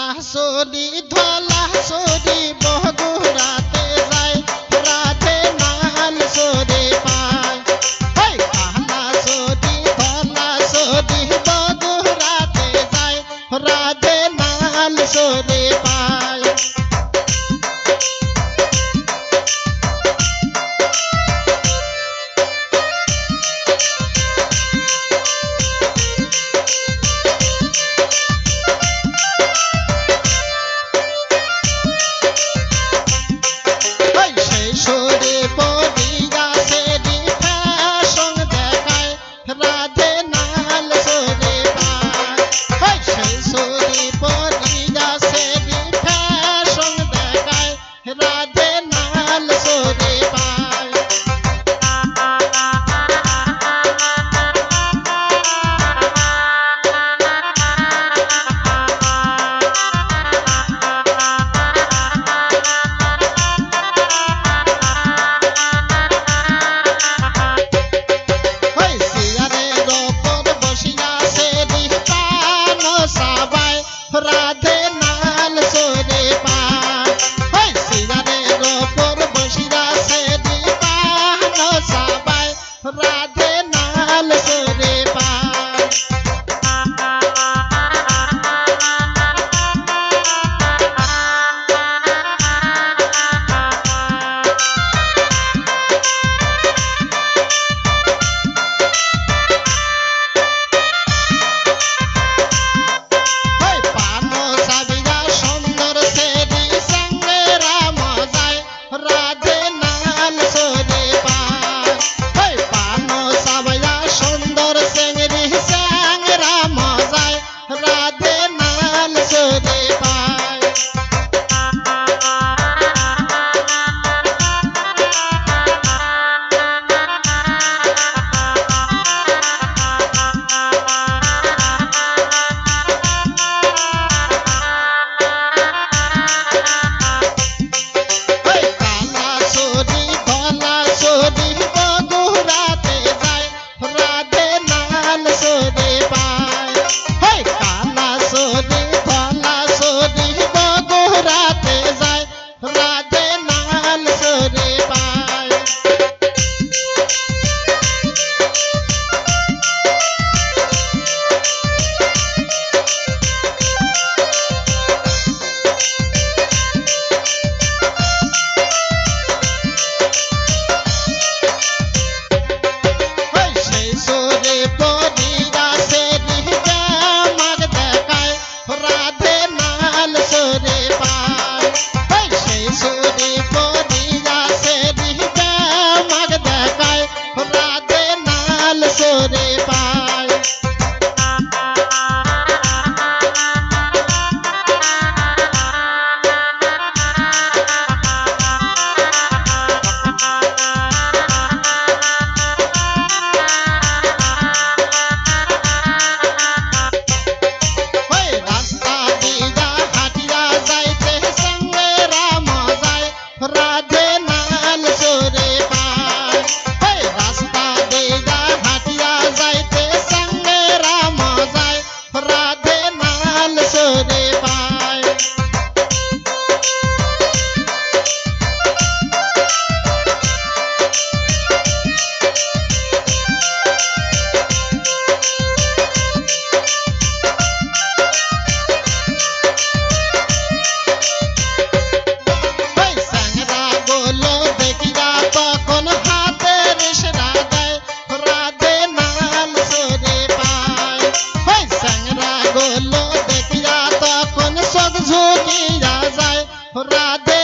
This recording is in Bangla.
সরি ধলা সরি বগুড়াতে যায় রাধে নাল সরে পায় এই কালা সরি ধলা সরি বগুড়াতে যায় রাধে নাল সরে পায় রাধে নাল সরে পায় সেই সরি পরিয়া সেরি ফ্যাশন দেখায় রাধে নাল সরে পায় রাধে নাল সরে পায় সিরারের ওপর বসিয়া সেরি পান সবাই রাধে নাল সরে পায় রাধে নাল সরে পায় পানো সাবয়া সুন্দর সেঙ্গরি স্যাংরা মজায় রাধে নাল সরে পায় রাধে নাল সরে পায় সেই সরে পরিয়া সেরি জামাক দেখায় রাধে নাল সরে পায় সেই সরে পরিয়া সেরি জামাক দেখায় রাধে নাল সরে পায় রাস্তা দিয়া হাটিয়া যাইতে সঙ্গে রাম যায় রাধে নাল সরে পায় রাস্তা দিয়া হাটিয়া যাইতে সঙ্গে রাম যায় রাধে নাল সরে পায় তখন হাতের ইশারা দেয় রাধে নাল সরে পায় স্যাংরা গোলো দেখিয়া তখন সব ঝুঁকিয়া যায় রাধে